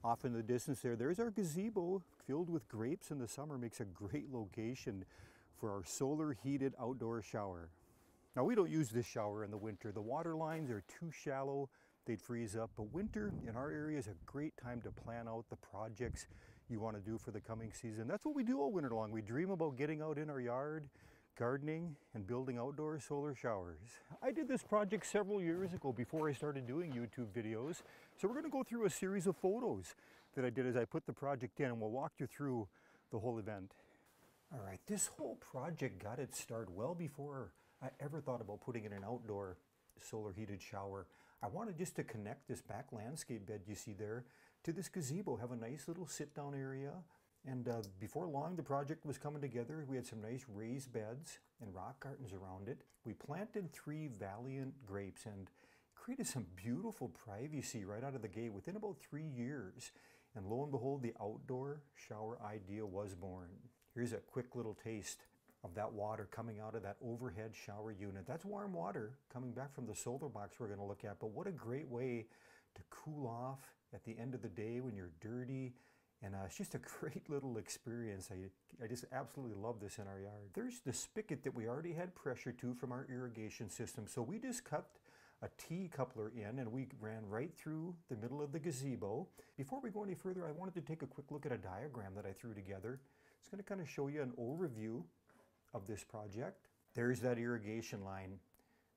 Off in the distance there's our gazebo filled with grapes in the summer. Makes a great location for our solar heated outdoor shower. Now we don't use this shower in the winter. The water lines are too shallow, they'd freeze up. But winter in our area is a great time to plan out the projects you want to do for the coming season. That's what we do all winter long. We dream about getting out in our yard, gardening, and building outdoor solar showers. I did this project several years ago before I started doing YouTube videos. So we're going to go through a series of photos that I did as I put the project in, and we'll walk you through the whole event. All right, this whole project got its start well before I ever thought about putting in an outdoor solar heated shower. I wanted just to connect this back landscape bed you see there to this gazebo, have a nice little sit down area. And before long, the project was coming together. We had some nice raised beds and rock gardens around it. We planted 3 valiant grapes and created some beautiful privacy right out of the gate within about 3 years. And lo and behold, the outdoor shower idea was born. Here's a quick little taste of that water coming out of that overhead shower unit. That's warm water coming back from the solar box we're going to look at. But what a great way to cool off at the end of the day when you're dirty. And it's just a great little experience. I just absolutely love this in our yard. There's the spigot that we already had pressure to from our irrigation system. So we just cut a T-coupler in and we ran right through the middle of the gazebo. Before we go any further, I wanted to take a quick look at a diagram that I threw together. It's going to kind of show you an overview of this project. There's that irrigation line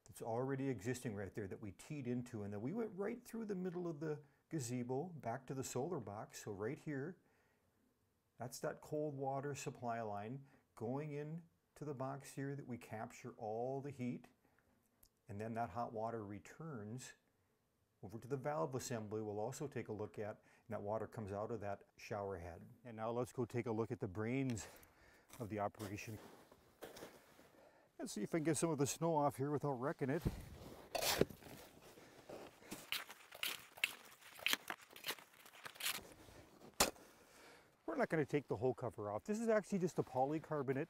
that's already existing right there that we teed into, and then we went right through the middle of the gazebo back to the solar box. So right here, that's that cold water supply line going in to the box here that we capture all the heat, and then that hot water returns over to the valve assembly we'll also take a look at, and that water comes out of that shower head. And now let's go take a look at the brains of the operation. Let's see if I can get some of the snow off here without wrecking it. We're not going to take the whole cover off. This is actually just a polycarbonate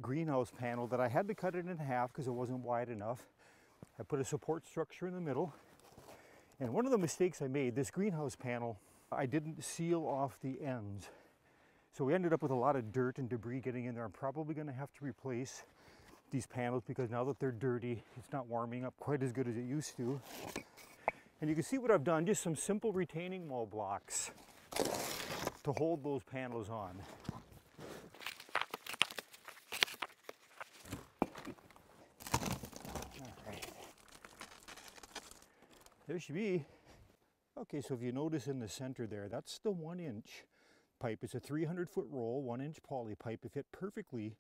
greenhouse panel that I had to cut it in half because it wasn't wide enough. I put a support structure in the middle. And one of the mistakes I made, this greenhouse panel, I didn't seal off the ends. So we ended up with a lot of dirt and debris getting in there. I'm probably going to have to replace these panels because now that they're dirty, it's not warming up quite as good as it used to. And you can see what I've done, just some simple retaining wall blocks to hold those panels on. All right. There should be. Okay, so if you notice in the center there, that's the 1-inch pipe. It's a 300-foot roll, 1-inch poly pipe. It fit perfectly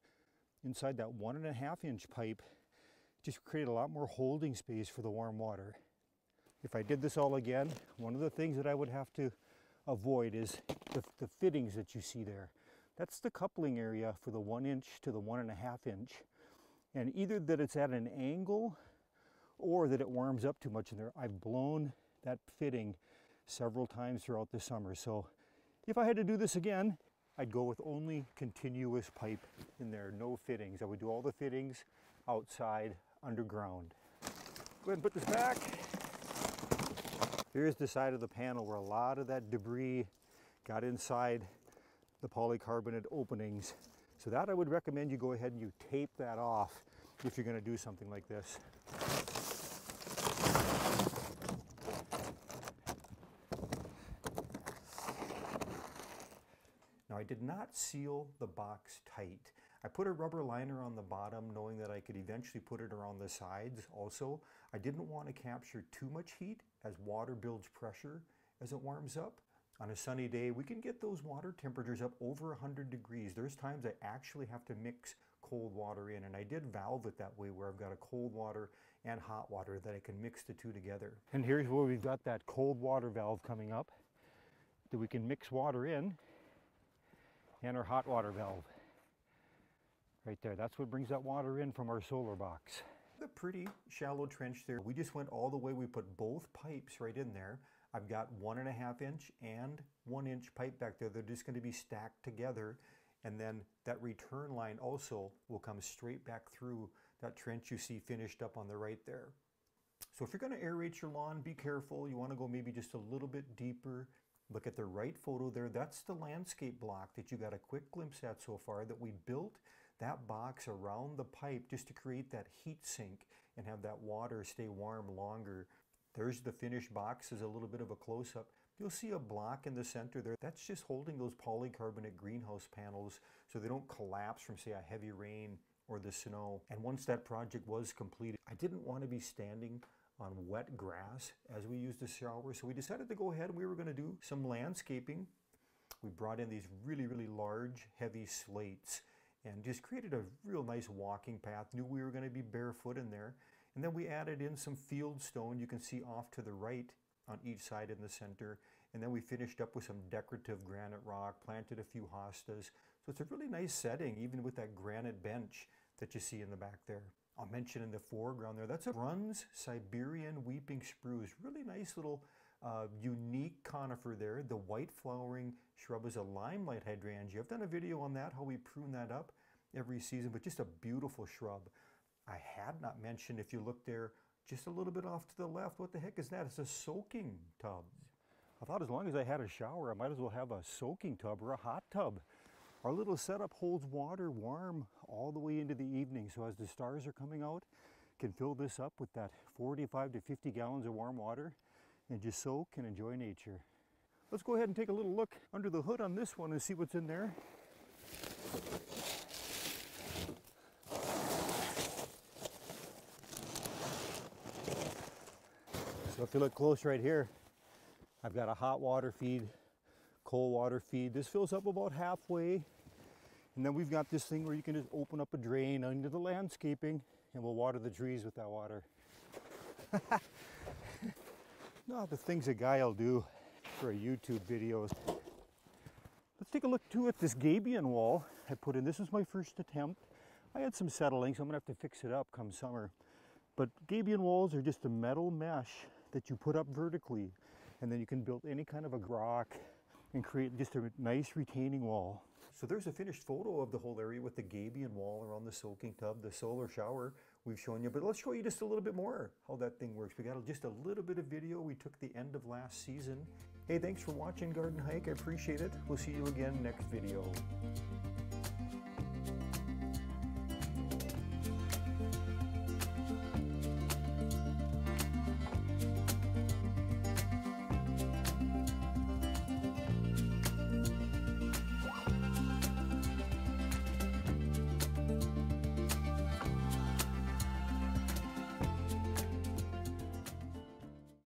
inside that 1.5-inch pipe. Just create a lot more holding space for the warm water. If I did this all again, one of the things that I would have to avoid is the fittings that you see there. That's the coupling area for the 1-inch to the 1.5-inch. And either that it's at an angle or that it warms up too much in there. I've blown that fitting several times throughout the summer. So if I had to do this again, I'd go with only continuous pipe in there, no fittings. I would do all the fittings outside, underground. Go ahead and put this back. Here's the side of the panel where a lot of that debris got inside the polycarbonate openings. So that I would recommend you go ahead and you tape that off if you're going to do something like this. Now I did not seal the box tight. I put a rubber liner on the bottom knowing that I could eventually put it around the sides also. I didn't want to capture too much heat as water builds pressure as it warms up. On a sunny day, we can get those water temperatures up over 100 degrees. There's times I actually have to mix cold water in, and I did valve it that way where I've got a cold water and hot water that I can mix the two together. And here's where we've got that cold water valve coming up that we can mix water in, and our hot water valve right there. That's what brings that water in from our solar box. The pretty shallow trench there. We just went all the way. We put both pipes right in there. I've got 1.5-inch and 1-inch pipe back there. They're just going to be stacked together. And then that return line also will come straight back through that trench you see finished up on the right there. So if you're going to aerate your lawn, be careful. You want to go maybe just a little bit deeper Look at the right photo there. That's the landscape block that you got a quick glimpse at so far, that we built that box around the pipe just to create that heat sink and have that water stay warm longer. There's the finished box as a little bit of a close-up. You'll see a block in the center there. That's just holding those polycarbonate greenhouse panels so they don't collapse from, say, a heavy rain or the snow. And once that project was completed, I didn't want to be standing on wet grass as we used the shower, so we decided to go ahead and we were going to do some landscaping. We brought in these really, really large, heavy slates and just created a real nice walking path. Knew we were going to be barefoot in there. And then we added in some field stone, you can see off to the right on each side in the center. And then we finished up with some decorative granite rock, planted a few hostas. So it's a really nice setting, even with that granite bench that you see in the back there. I'll mention in the foreground there, that's a Bruns Siberian weeping spruce. Really nice little unique conifer there. The white flowering shrub is a limelight hydrangea. I've done a video on that, how we prune that up every season, but just a beautiful shrub. I had not mentioned, if you look there just a little bit off to the left, what the heck is that? It's a soaking tub. I thought as long as I had a shower, I might as well have a soaking tub or a hot tub. Our little setup holds water warm all the way into the evening, so as the stars are coming out, can fill this up with that 45 to 50 gallons of warm water and just soak and enjoy nature. Let's go ahead and take a little look under the hood on this one and see what's in there. So if you look close right here, I've got a hot water feed, cold water feed. This fills up about halfway. And then we've got this thing where you can just open up a drain under the landscaping and we'll water the trees with that water. Not the things a guy will do for a YouTube videos. Let's take a look too at this gabion wall I put in. This is my first attempt. I had some settling, so I'm gonna have to fix it up come summer. But gabion walls are just a metal mesh that you put up vertically, and then you can build any kind of a rock and create just a nice retaining wall. So there's a finished photo of the whole area with the gabion wall around the soaking tub, the solar shower we've shown you, but let's show you just a little bit more how that thing works. We got just a little bit of video. We took the end of last season. Hey, thanks for watching Garden Hike. I appreciate it. We'll see you again next video.